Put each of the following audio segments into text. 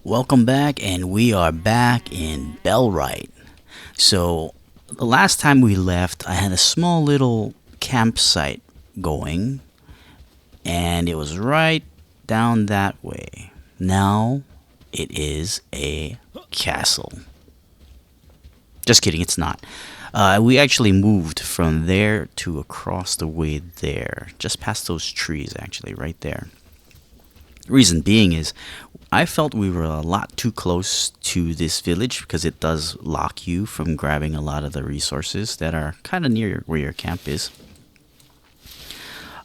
Welcome back, and we are back in Bellwright. So, the last time we left, I had a small little campsite going, and it was right down that way. Now, it is a castle. Just kidding, it's not. We actually moved from there to across the way there, just past those trees, actually, right there. Reason being is I felt we were a lot too close to this village because it does lock you from grabbing a lot of the resources that are kind of near where your camp is.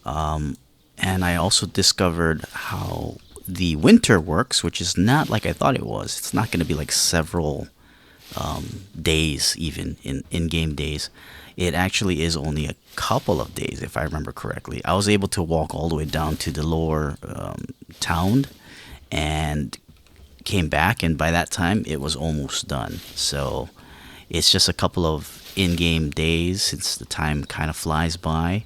And I also discovered how the winter works, which is not like I thought it was. It's not going to be like several days, even in game days. It actually is only a couple of days, if I remember correctly. I was able to walk all the way down to the lower town and came back, and by that time it was almost done. So it's just a couple of in-game days since the time kind of flies by.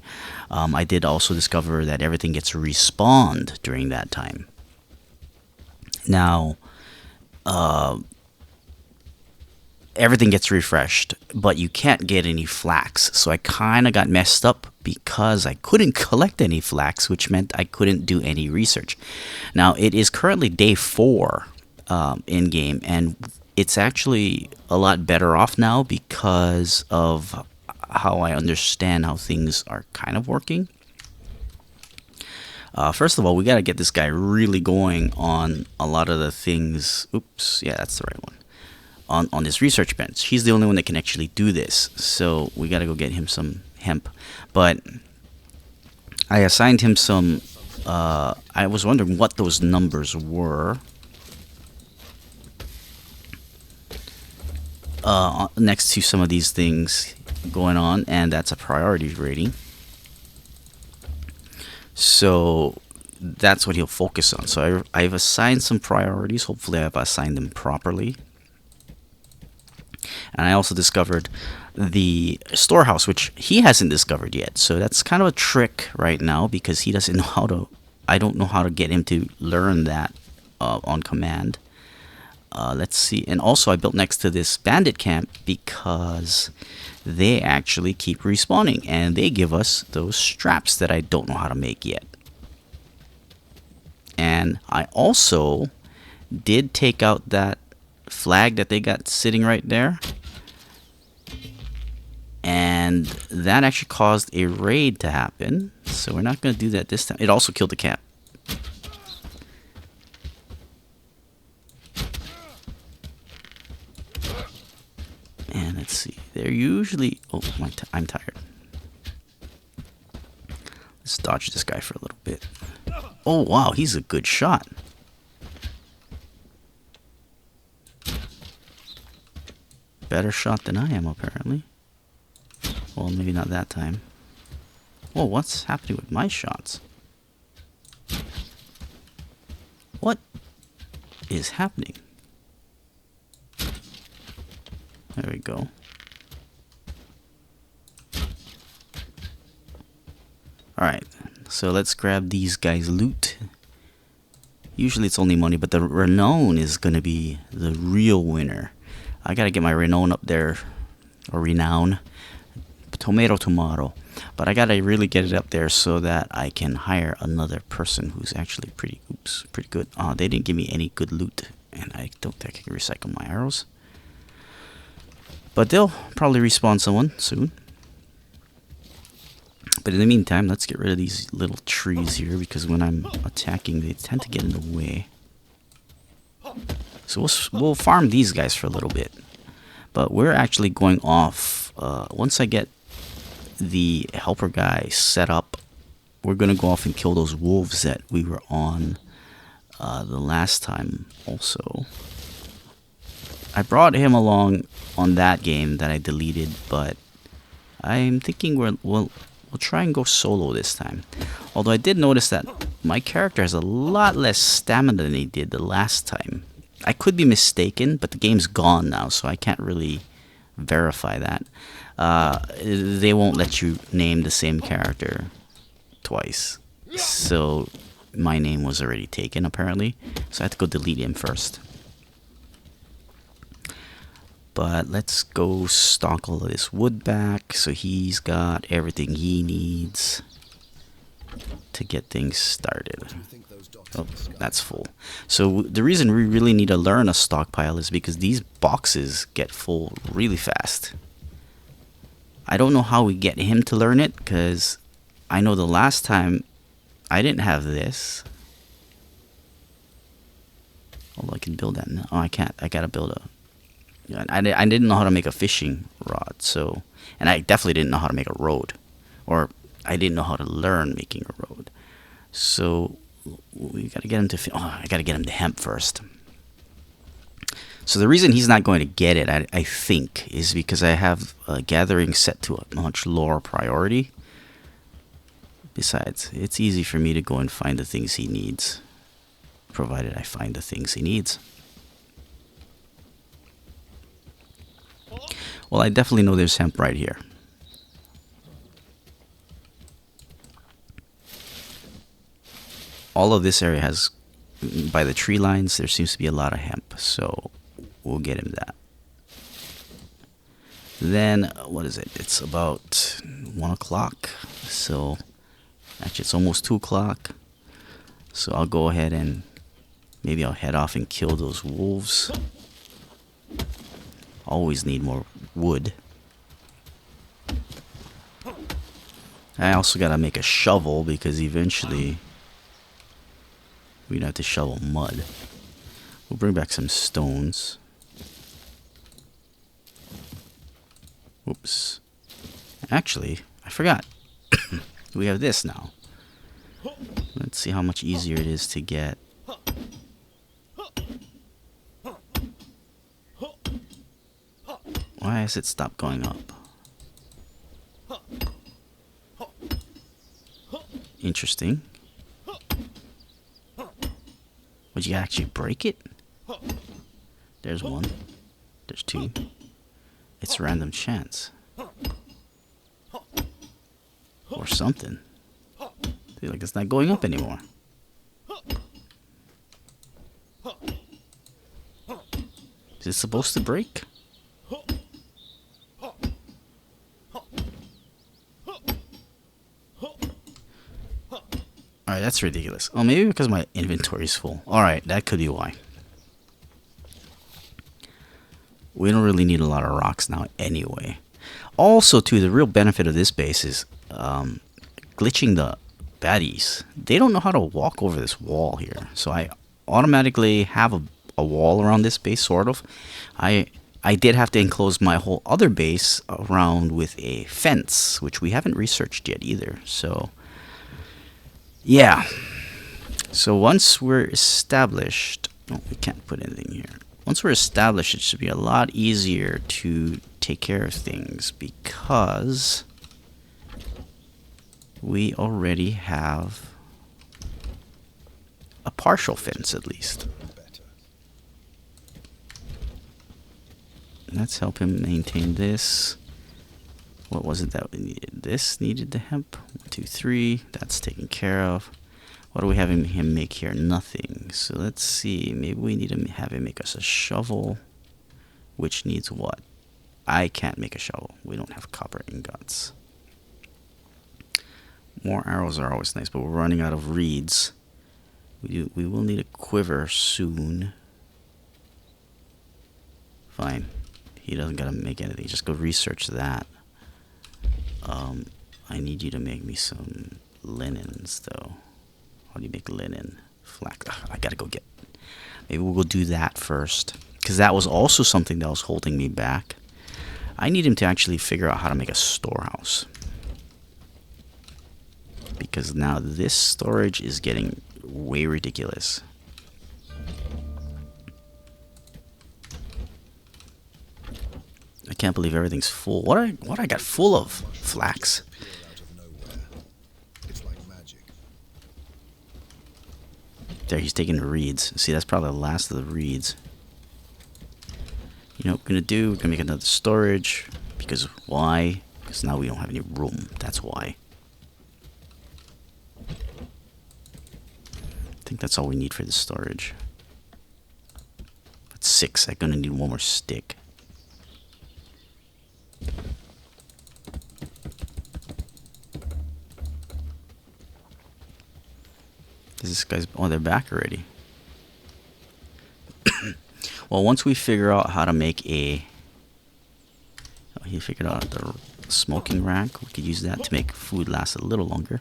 I did also discover that everything gets respawned during that time. Now, everything gets refreshed, but you can't get any flax. So I kind of got messed up because I couldn't collect any flax, which meant I couldn't do any research. Now, it is currently day 4 in game, and it's actually a lot better off now because of how I understand how things are kind of working. First of all, we got to get this guy really going on a lot of the things. Oops, yeah, that's the right one. On this research bench. He's the only one that can actually do this. So we gotta go get him some hemp. But I assigned him some. I was wondering what those numbers were. Next to some of these things going on, and that's a priority rating. So that's what he'll focus on. So I've assigned some priorities. Hopefully, I've assigned them properly. And I also discovered the storehouse, which he hasn't discovered yet. So that's kind of a trick right now because he doesn't know how to. I don't know how to get him to learn that on command. Let's see. And also, I built next to this bandit camp because they actually keep respawning and they give us those straps that I don't know how to make yet. And I also did take out that flag that they got sitting right there, and that actually caused a raid to happen, so we're not going to do that this time. It also killed the cat. And let's see, they're usually I'm tired. Let's dodge this guy for a little bit. Oh wow, he's a good shot. Better shot than I am, apparently. Well, maybe not that time. Whoa, what's happening with my shots? What is happening? There we go. Alright, so let's grab these guys' loot. Usually it's only money, but the renown is going to be the real winner. I gotta get my renown up there, or renown, tomato. But I gotta really get it up there so that I can hire another person who's actually pretty good. They didn't give me any good loot, and I don't think I can recycle my arrows. But they'll probably respawn someone soon. But in the meantime, let's get rid of these little trees here because when I'm attacking, they tend to get in the way. So we'll farm these guys for a little bit. But we're actually going off. Once I get the helper guy set up, we're going to go off and kill those wolves that we were on the last time also. I brought him along on that game that I deleted, but I'm thinking we'll try and go solo this time. Although I did notice that my character has a lot less stamina than he did the last time. I could be mistaken, but the game's gone now, so I can't really verify that. They won't let you name the same character twice. So my name was already taken, apparently. So I had to go delete him first. But let's go stock all of this wood back so he's got everything he needs to get things started. Oh, that's full. So the reason we really need to learn a stockpile is because these boxes get full really fast. I don't know how we get him to learn it, because I know the last time I didn't have this. Although I can build that now. Oh, I can't. I gotta build a... I didn't know how to make a fishing rod, so... And I definitely didn't know how to make a road. Or I didn't know how to learn making a road. So we gotta get him to... I gotta get him to hemp first. So the reason he's not going to get it, I think, is because I have gathering set to a much lower priority. Besides, it's easy for me to go and find the things he needs, provided I find the things he needs. Well, I definitely know there's hemp right here. All of this area has, by the tree lines, there seems to be a lot of hemp, so we'll get him that. Then, what is it? It's about 1 o'clock, so actually it's almost 2 o'clock. So I'll go ahead and maybe I'll head off and kill those wolves. Always need more wood. I also gotta make a shovel because eventually we're gonna have to shovel mud. We'll bring back some stones. Whoops. Actually, I forgot. We have this now. Let's see how much easier it is to get. Why has it stopped going up? Interesting. Would you actually break it? There's one. There's two. It's random chance. Or something. I feel like it's not going up anymore. Is it supposed to break? Alright, that's ridiculous. Oh, maybe because my inventory is full. Alright, that could be why. We don't really need a lot of rocks now anyway. Also, too, the real benefit of this base is glitching the baddies. They don't know how to walk over this wall here. So I automatically have a wall around this base, sort of. I did have to enclose my whole other base around with a fence, which we haven't researched yet either. So, yeah. So once we're established... Oh, we can't put anything here. Once we're established, it should be a lot easier to take care of things because we already have a partial fence at least. Let's help him maintain this. What was it that we needed? This needed the hemp. 1, 2, 3. That's taken care of. What are we having him make here? Nothing. So let's see. Maybe we need to have him make us a shovel. Which needs what? I can't make a shovel. We don't have copper ingots. More arrows are always nice, but we're running out of reeds. We will need a quiver soon. Fine. He doesn't gotta make anything. Just go research that. I need you to make me some linens, though. How do you make linen? Flax. I gotta go get... Maybe we'll go do that first. Because that was also something that was holding me back. I need him to actually figure out how to make a storehouse. Because now this storage is getting way ridiculous. I can't believe everything's full. What I got full of? Flax. There, he's taking the reeds. See, that's probably the last of the reeds. You know what we're gonna do? We're gonna make another storage. Because why? Because now we don't have any room. That's why. I think that's all we need for the storage. That's 6. I'm gonna need one more stick. This guy's... Oh, they're back already. Well, once we figure out how to make a... Oh, he figured out the smoking rack. We could use that to make food last a little longer.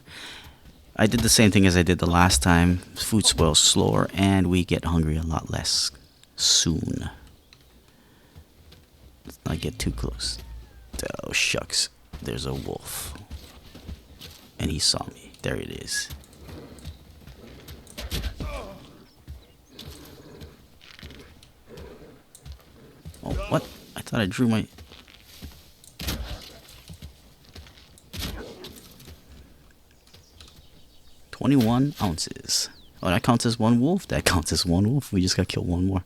I did the same thing as I did the last time. Food spoils slower, and we get hungry a lot less soon. Let's not get too close. Oh, shucks. There's a wolf. And he saw me. There it is. Oh, what? I thought I drew my... "21 ounces. Oh, that counts as one wolf? That counts as one wolf. We just got killed one more.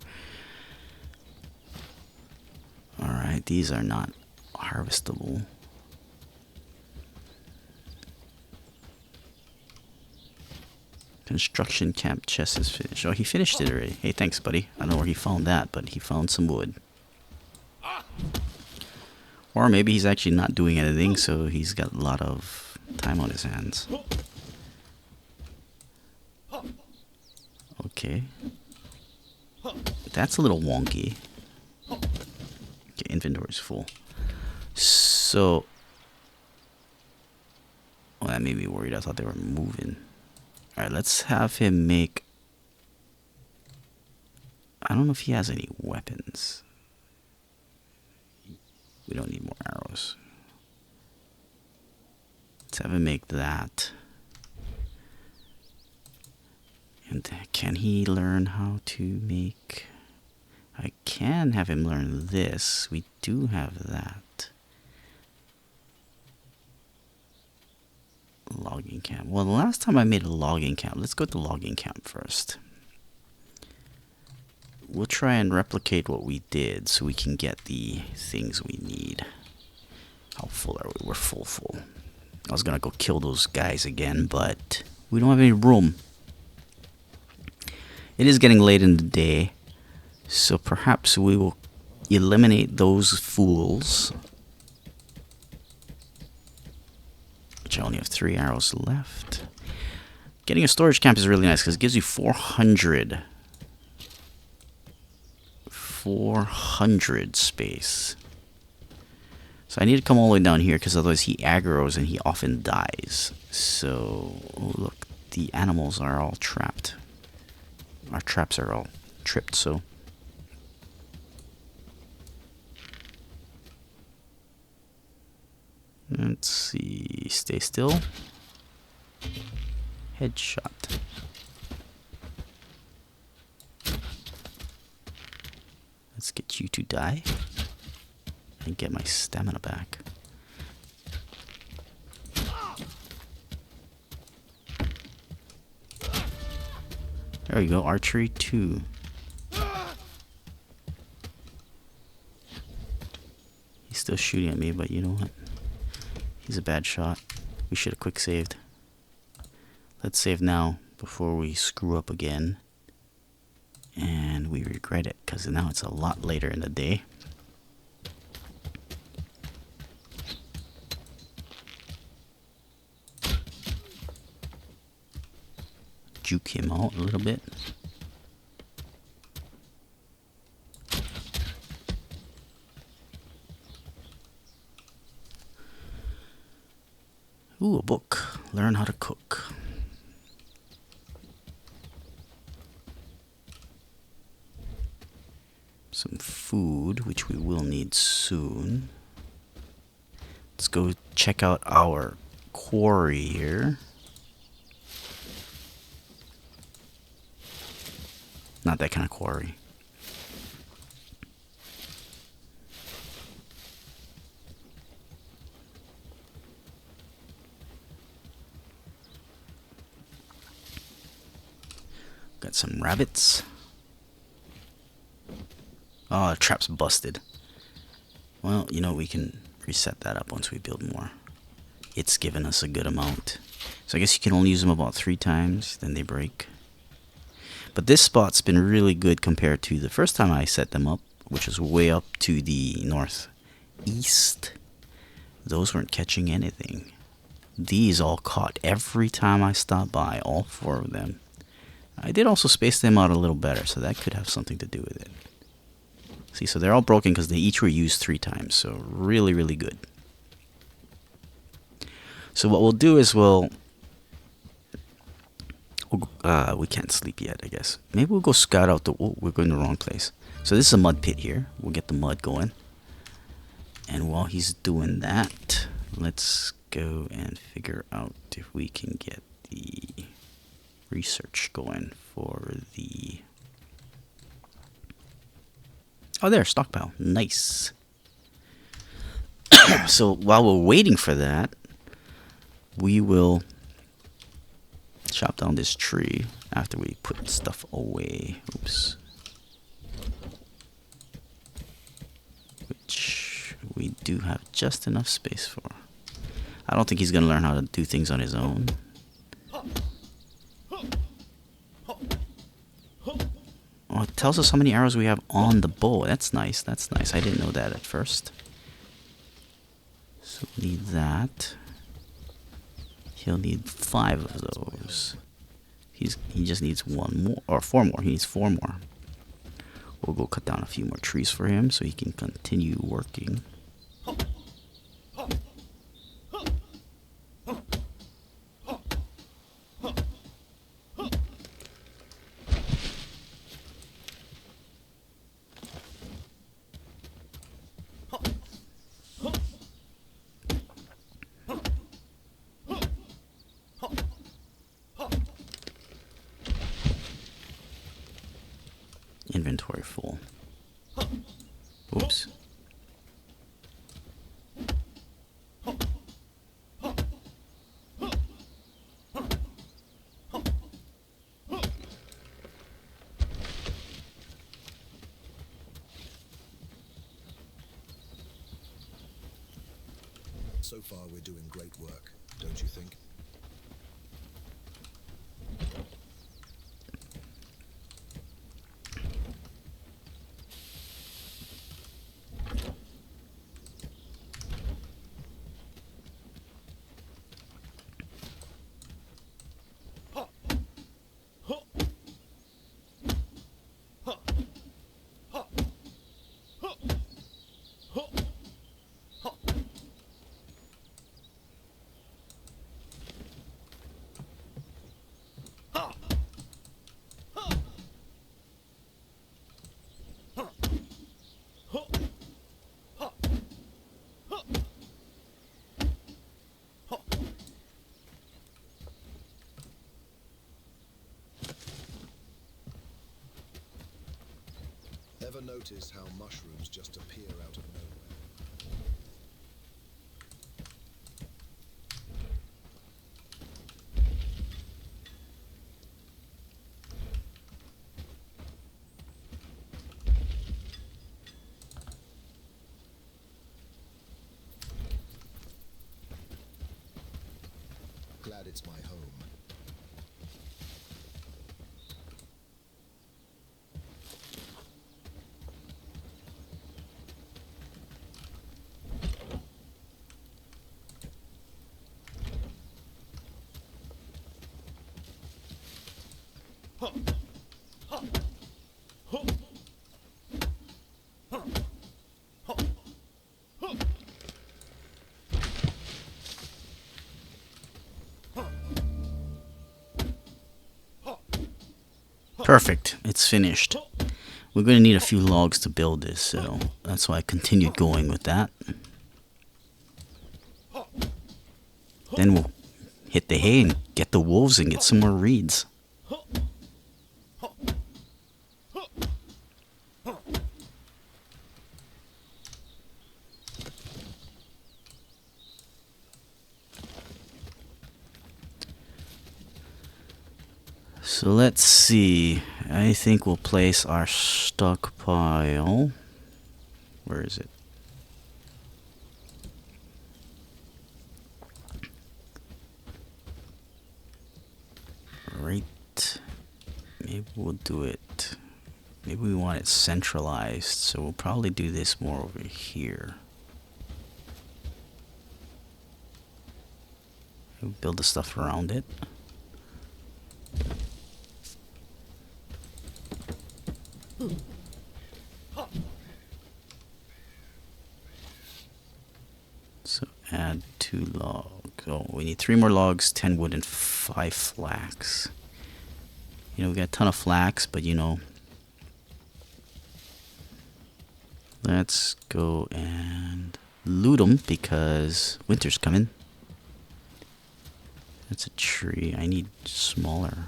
Alright, these are not harvestable. Construction camp chest is finished. Oh, he finished it already. Hey, thanks, buddy. I don't know where he found that, but he found some wood. Or maybe he's actually not doing anything, so he's got a lot of time on his hands. Okay. That's a little wonky. Okay, inventory's full. So... Well, that made me worried. I thought they were moving. Alright, let's have him make... I don't know if he has any weapons. We don't need more arrows. Let's have him make that. And can he learn how to make... I can have him learn this. We do have that. Logging camp. Well, the last time I made a logging camp, let's go to logging camp first. We'll try and replicate what we did so we can get the things we need. How full are we? We're full. I was gonna go kill those guys again, but we don't have any room. It is getting late in the day, so perhaps we will eliminate those fools. Which I only have 3 arrows left. Getting a storage camp is really nice because it gives you 400 space. So I need to come all the way down here because otherwise he aggroes and he often dies. So, oh look, the animals are all trapped. Our traps are all tripped, so... Let's see, stay still. Headshot. Let's get you to die and get my stamina back. There we go, archery 2. He's still shooting at me, but you know what? He's a bad shot. We should have quick saved. Let's save now before we screw up again. And we regret it because now it's a lot later in the day. Juke him out a little bit. Ooh, a book. Learn how to cook. Some food, which we will need soon. Let's go check out our quarry here. Not that kind of quarry. Got some rabbits. Oh, the trap's busted. Well, you know, we can reset that up once we build more. It's given us a good amount. So I guess you can only use them about 3 times, then they break. But this spot's been really good compared to the first time I set them up, which was way up to the northeast. Those weren't catching anything. These all caught every time I stopped by, all 4 of them. I did also space them out a little better, so that could have something to do with it. See, so they're all broken because they each were used 3 times, so really, really good. So what we'll do is we can't sleep yet, I guess. Maybe we'll go scout out the... Oh, we're going the wrong place. So this is a mud pit here. We'll get the mud going. And while he's doing that, let's go and figure out if we can get the research going for the... Oh, there, stockpile. Nice. So while we're waiting for that, we will chop down this tree after we put stuff away. Oops. Which we do have just enough space for. I don't think he's going to learn how to do things on his own. Oh, it tells us how many arrows we have on the bow. That's nice. That's nice. I didn't know that at first. So we need that. He'll need 5 of those. He just needs 1 more, or 4 more. He needs 4 more. We'll go cut down a few more trees for him so he can continue working. Inventory full. Oops. So far, we're doing great work, don't you think? Ever notice how mushrooms just appear out of nowhere? Glad it's my home. Perfect. It's finished. We're going to need a few logs to build this, so that's why I continued going with that. Then we'll hit the hay and get the wolves and get some more reeds. So let's see. I think we'll place our stockpile. Where is it? Right. Maybe we'll do it. Maybe we want it centralized, so we'll probably do this more over here. We'll build the stuff around it. So add 2 logs. Oh, we need 3 more logs, 10 wood, and 5 flax. You know, we got a ton of flax, but you know, let's go and loot them because winter's coming. That's a tree. I need smaller.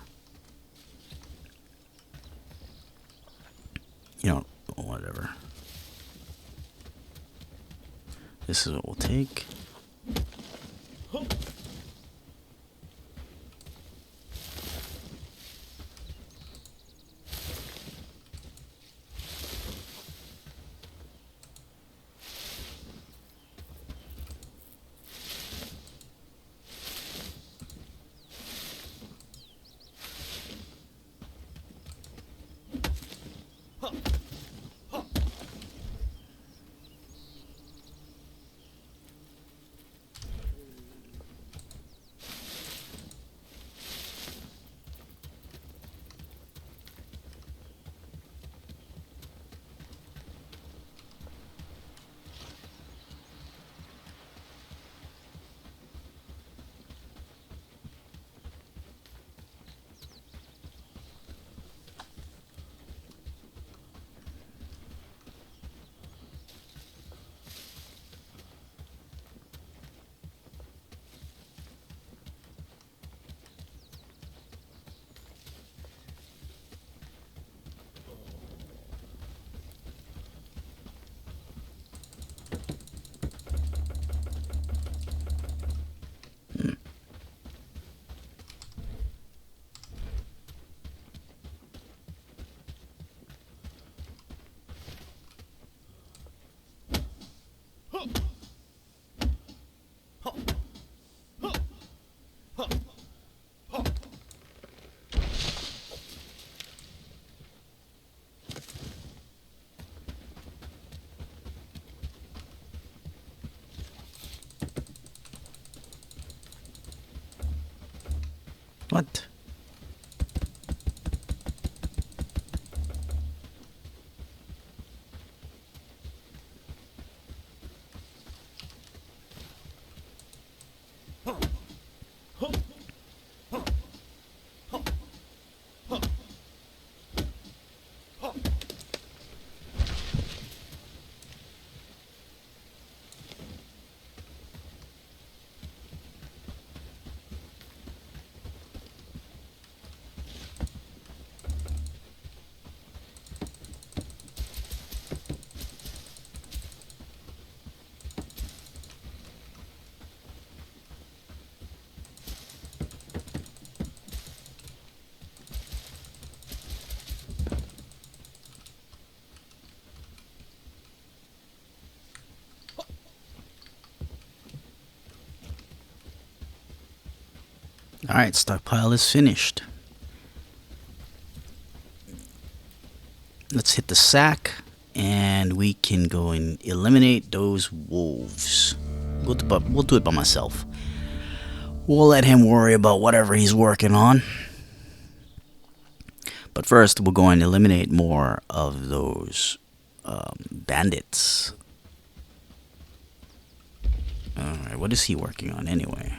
You know, whatever. This is what we'll take. What? Alright, stockpile is finished. Let's hit the sack and we can go and eliminate those wolves. We'll do it by myself. We'll let him worry about whatever he's working on. But first, we'll go and eliminate more of those bandits. Alright, what is he working on anyway?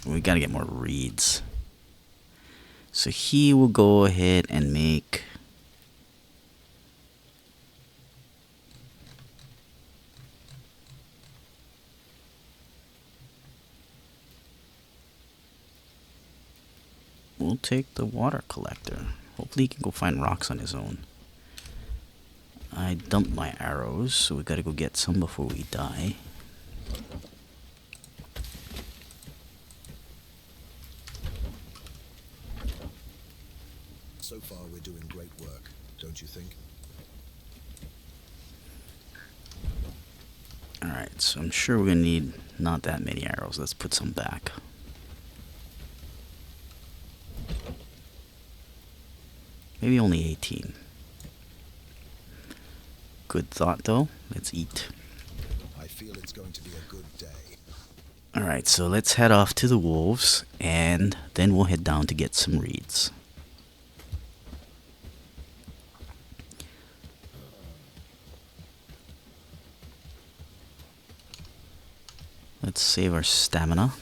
We gotta get more reeds. So he will go ahead and make... We'll take the water collector. Hopefully he can go find rocks on his own. I dumped my arrows, so we gotta go get some before we die. So far, we're doing great work, don't you think? Alright, so I'm sure we're gonna need not that many arrows. Let's put some back. Maybe only 18. Good thought, though. Let's eat. I feel it's going to be a good day. Alright, so let's head off to the wolves, and then we'll head down to get some reeds. Let's save our stamina.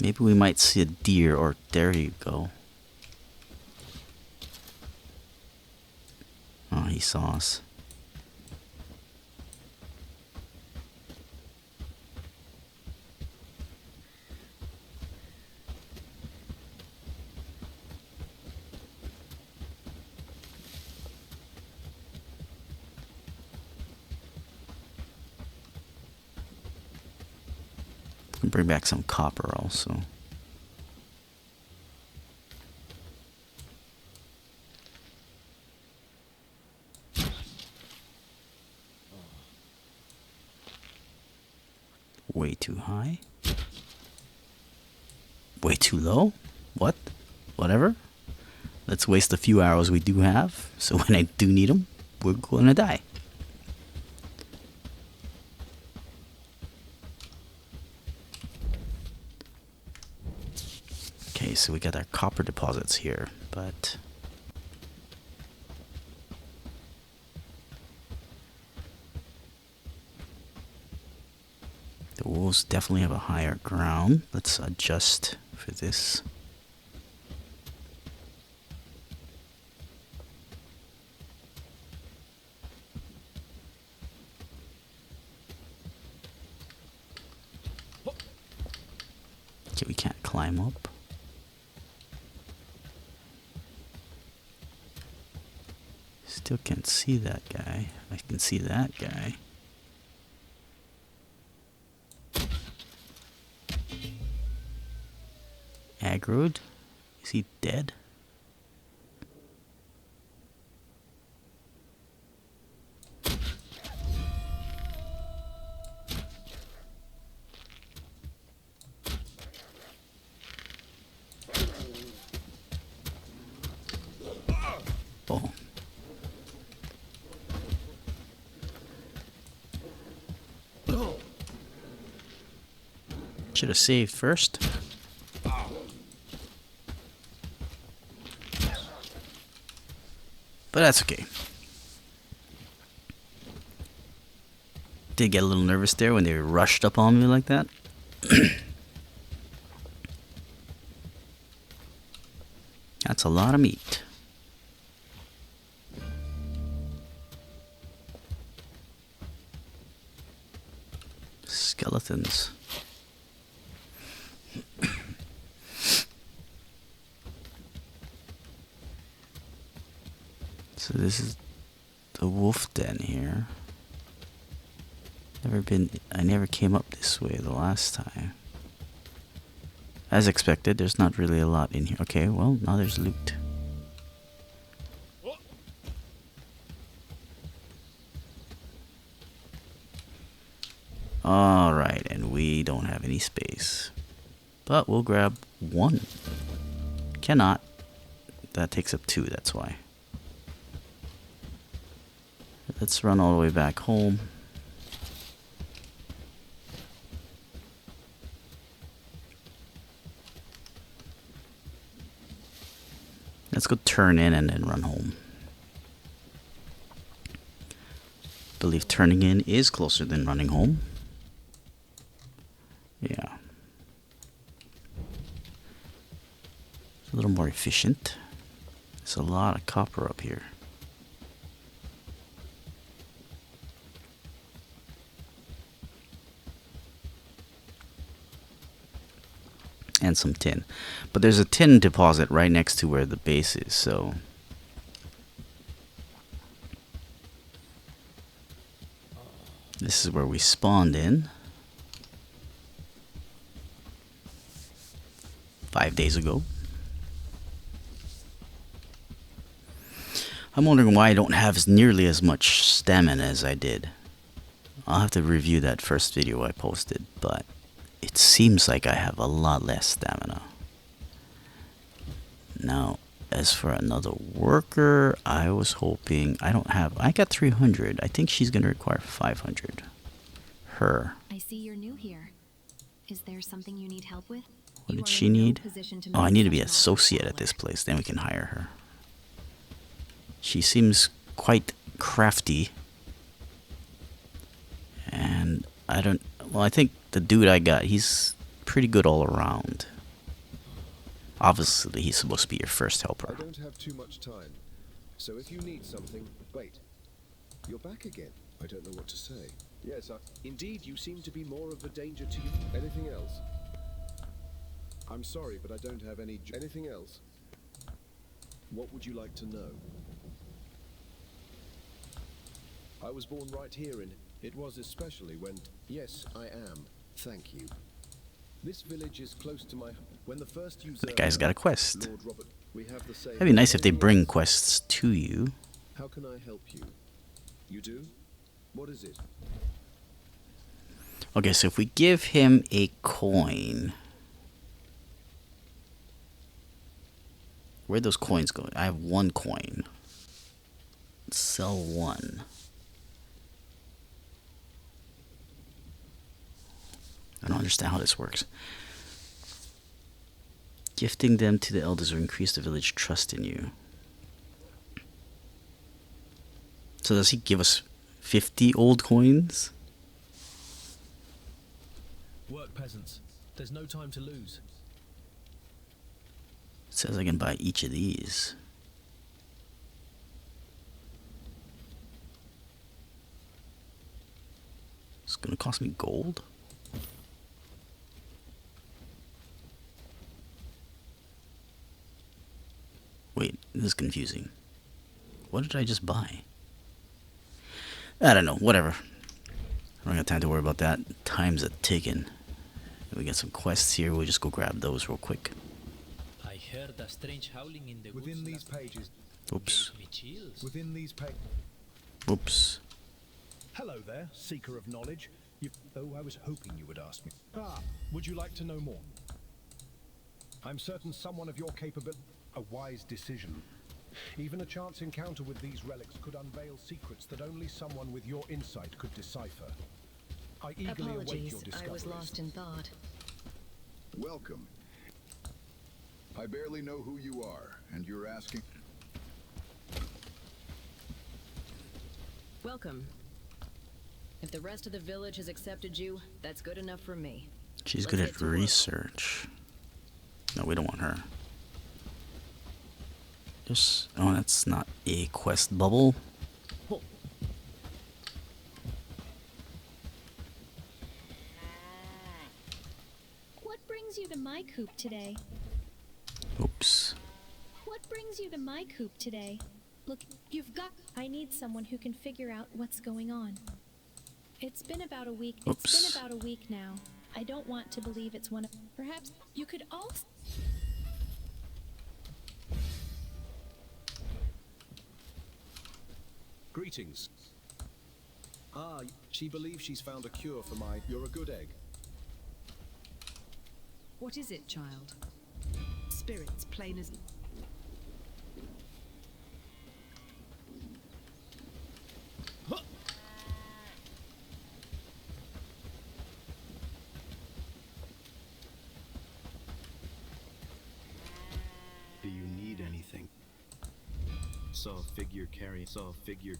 Maybe we might see a deer, or there you go. Oh, he saw us. We can bring back some copper also. Way too high. Way too low? What? Whatever. Let's waste the few arrows we do have, so when I do need them, we're gonna die. Okay, so we got our copper deposits here, but the wolves definitely have a higher ground. Let's adjust for this. Okay, we can't climb up. Still can't see that guy. I can see that guy. Aggroed? Is he dead? Oh. Should have saved first. But that's okay. Did get a little nervous there when they rushed up on me like that. That's a lot of meat. Skeletons. So this is the wolf den here. I never came up this way the last time. As expected, there's not really a lot in here. Okay, well, now there's loot. Alright, and we don't have any space. But we'll grab one. Cannot. That takes up two, that's why. Let's run all the way back home. Let's go turn in and then run home. Believe turning in is closer than running home. Yeah. It's a little more efficient. There's a lot of copper up here. And some tin. But there's a tin deposit right next to where the base is, so this is where we spawned in 5 days ago. I'm wondering why I don't have nearly as much stamina as I did. I'll have to review that first video I posted, but it seems like I have a lot less stamina. Now, as for another worker, I was hoping... I got 300. I think she's going to require 500. Her. I see you're new here. Is there something you need help with? What did she need? Oh, I need to be associate at this place. Then we can hire her. She seems quite crafty. And I don't... Well, I think the dude I got, he's pretty good all around. Obviously, he's supposed to be your first I helper. don't have too much time. So if you need something... Wait. You're back again. I don't know what to say. Yes, indeed, you seem to be more of a danger to you. Anything else? I'm sorry, but I don't have any... Anything else? What would you like to know? I was born right here in... It was especially when... Yes, I am. Thank you. This village is close to my... When the first user... That guy's got a quest. Lord Robert, we have the same... That'd be nice if they bring quests to you. How can I help you? You do? What is it? Okay, so if we give him a coin... Where'd those coins go? I have 1 coin. Sell 1. I don't understand how this works. Gifting them to the elders will increase the village trust in you. So does he give us 50 old coins? Work, peasants. There's no time to lose. It says I can buy each of these. It's gonna cost me gold? Wait, this is confusing. What did I just buy? I don't know, whatever. I don't got time to worry about that. Time's a ticking. We got some quests here, we'll just go grab those real quick. I heard a strange howling in the Within woods these pages. Oops. gave me chills. Within these pages. Oops. Hello there, seeker of knowledge. Oh, I was hoping you would ask me. Ah, would you like to know more? I'm certain someone of your capability... A wise decision. Even a chance encounter with these relics could unveil secrets that only someone with your insight could decipher. I eagerly await your Apologies, discoveries. I was lost in thought. Welcome. I barely know who you are, and you're asking... Welcome. If the rest of the village has accepted you, that's good enough for me. She's Let's good get at to work. research. No, we don't want her. Just... Oh, that's not a quest bubble. What brings you to my coop today? Oops. What brings you to my coop today? Look, you've got... I need someone who can figure out what's going on. It's been about a week. Oops. It's been about a week now. I don't want to believe it's one of... Perhaps you could also... Greetings. Ah, she believes she's found a cure for my... You're a good egg. What is it, child? Spirits, plain as... Do you need anything? Saw a figure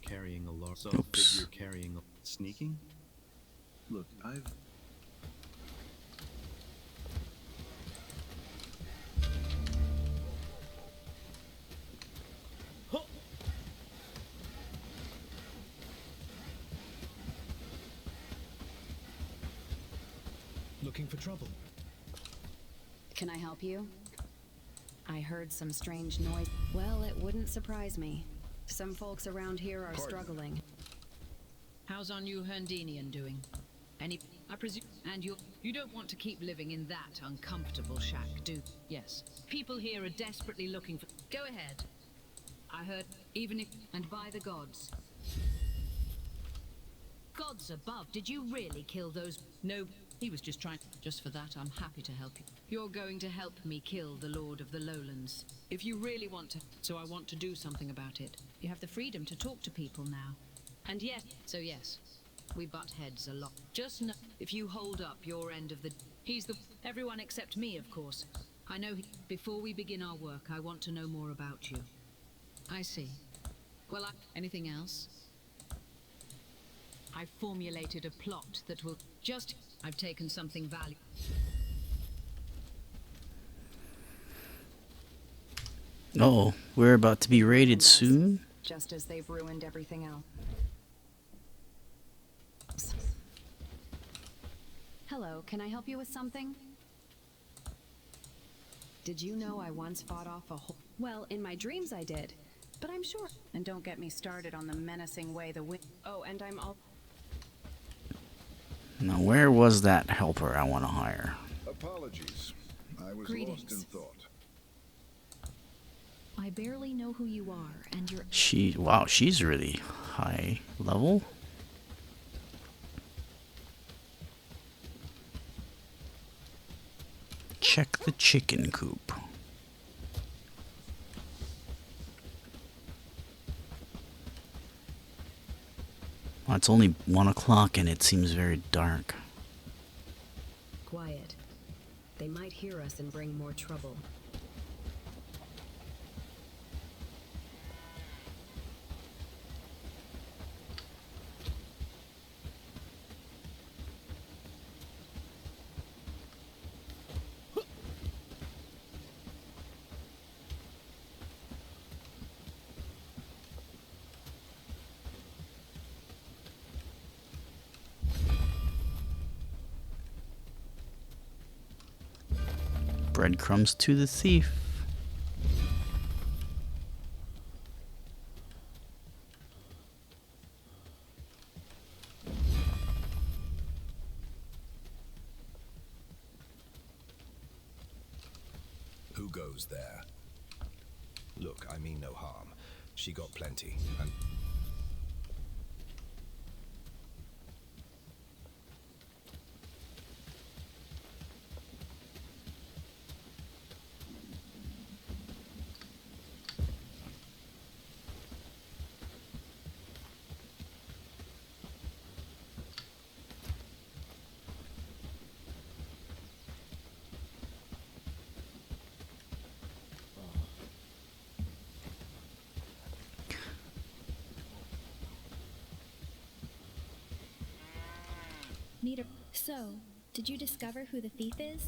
carrying a large... Saw a Oops. figure carrying a... Sneaking? Look, I've... Looking for trouble. Can I help you? I heard some strange noise. Well, it wouldn't surprise me. Some folks around here are struggling. How's our new Herndinian doing? Any... I presume... And you don't want to keep living in that uncomfortable shack, do... Yes. People here are desperately looking for... Go ahead. I heard... Even if... And by the gods. Gods above, did you really kill those... No, he was just trying... Just for that, I'm happy to help you. You're going to help me kill the Lord of the Lowlands. If you really want to... So I want to do something about it. You have the freedom to talk to people now. And yes... So yes. We butt heads a lot. Just know... If you hold up your end of the... He's the... Everyone except me, of course. I know he... Before we begin our work, I want to know more about you. I see. Well, anything else? I've formulated a plot that will just... I've taken something valuable. Oh, we're about to be raided soon. Just as they've ruined everything else. Hello, can I help you with something? Did you know I once fought off a whole... Well, in my dreams I did. But I'm sure... And don't get me started on the menacing way the wind... Oh, and I'm all... Now, where was that helper I want to hire? Apologies. I was lost in thought. I barely know who you are, and you're... Wow, she's really high level. Check the chicken coop. Well, it's only 1 o'clock and it seems very dark. Quiet. They might hear us and bring more trouble. Breadcrumbs to the thief. Who goes there? Look, I mean no harm. She got plenty, and... So, did you discover who the thief is?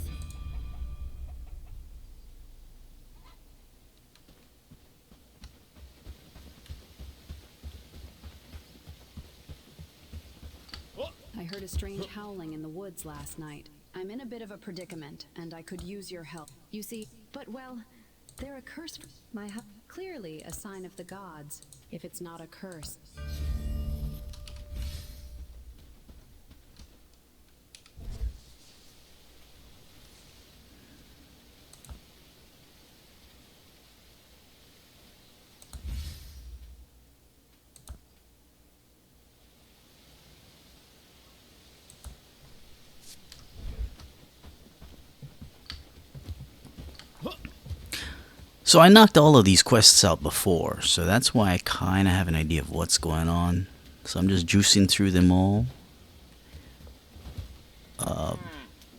I heard a strange howling in the woods last night. I'm in a bit of a predicament, and I could use your help. You see, but well, they're a curse for clearly a sign of the gods, if it's not a curse. So I knocked all of these quests out before, so that's why I kind of have an idea of what's going on. So I'm just juicing through them all.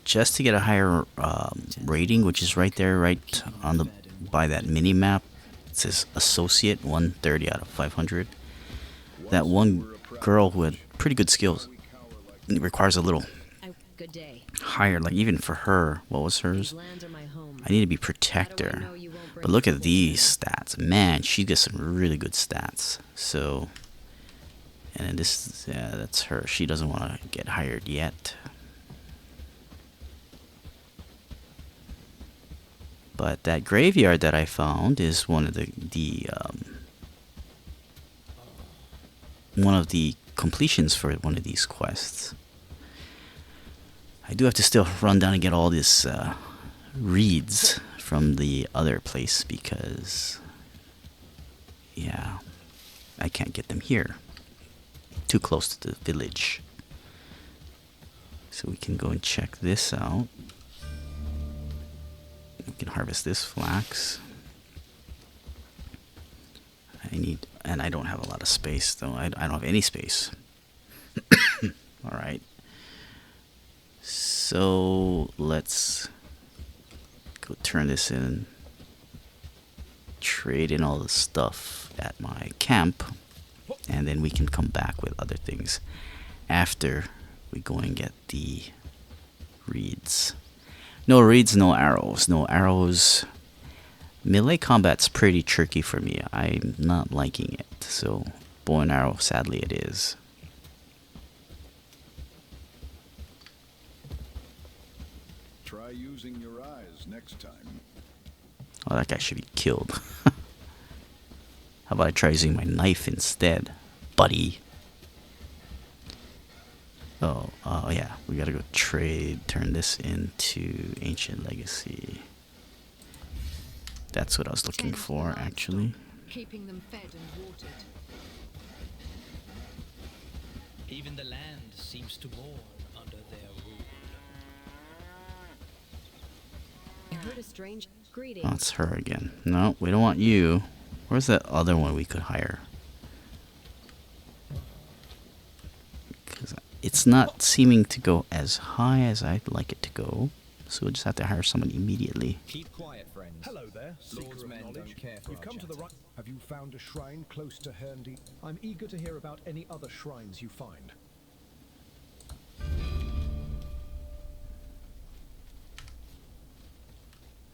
Just to get a higher rating, which is right there, right on the by that mini map. It says Associate 130 out of 500. That one girl who had pretty good skills, it requires a little Good day. higher, like even for her, what was hers? I need to be Protector. But look at these stats. Man, she gets some really good stats. So, and then this, yeah, that's her. She doesn't want to get hired yet. But that graveyard that I found is one of the completions for one of these quests. I do have to still run down and get all this reeds from the other place because, yeah, I can't get them here. Too close to the village. So we can go and check this out. We can harvest this flax. And I don't have a lot of space though. I don't have any space. Alright. So let's go turn this in. Trade in all the stuff. at my camp, and then we can come back with other things after we go and get the reeds. No reeds, no arrows. No arrows. Melee combat's pretty tricky for me. I'm not liking it. So bow and arrow, sadly it is. Try using your eyes next time. Oh, that guy should be killed. How about I try using my knife instead, buddy? Oh, yeah, we gotta go trade, turn this into Ancient Legacy. That's what I was looking for, actually. Keeping them fed and watered. Even the land seems to mourn under their rule. I heard a strange greeting. Oh, it's her again. No, we don't want you. Where's that other one we could hire? Because it's not seeming to go as high as I'd like it to go. So we'll just have to hire someone immediately. Keep quiet, friends. Hello there, seeker of knowledge. You've come to the right. Have you found a shrine close to Herndy? I'm eager to hear about any other shrines you find.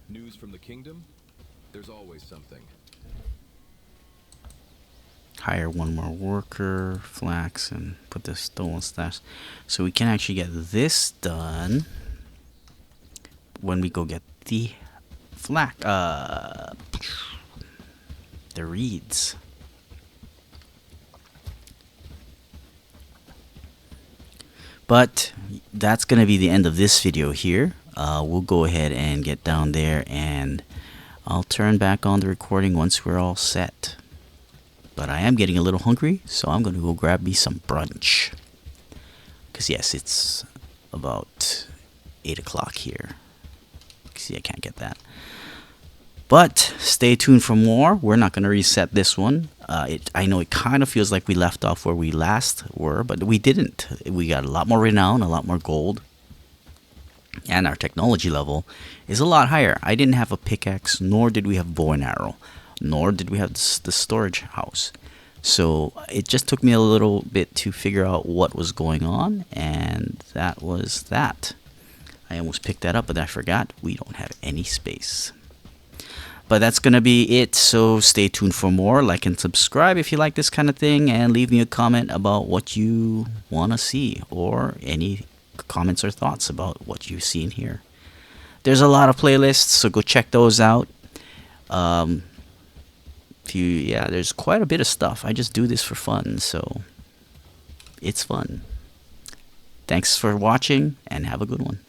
News from the kingdom? There's always something. Hire one more worker, flax, and put the stolen stash. So we can actually get this done when we go get the flax, the reeds. But that's going to be the end of this video here. We'll go ahead and get down there, and I'll turn back on the recording once we're all set. But I am getting a little hungry, so I'm going to go grab me some brunch. Because yes, it's about 8 o'clock here. See, I can't get that. But stay tuned for more. We're not going to reset this one. I know it kind of feels like we left off where we last were, but we didn't. We got a lot more renown, a lot more gold. And our technology level is a lot higher. I didn't have a pickaxe, nor did we have bow and arrow, nor did we have the storage house. So it just took me a little bit to figure out what was going on, and that was that. I almost picked that up, but I forgot we don't have any space. But that's going to be it, so stay tuned for more. Like and subscribe if you like this kind of thing, and leave me a comment about what you want to see, or any comments or thoughts about what you've seen here. There's a lot of playlists, so go check those out. There's quite a bit of stuff. I just do this for fun, so it's fun. Thanks for watching, and have a good one.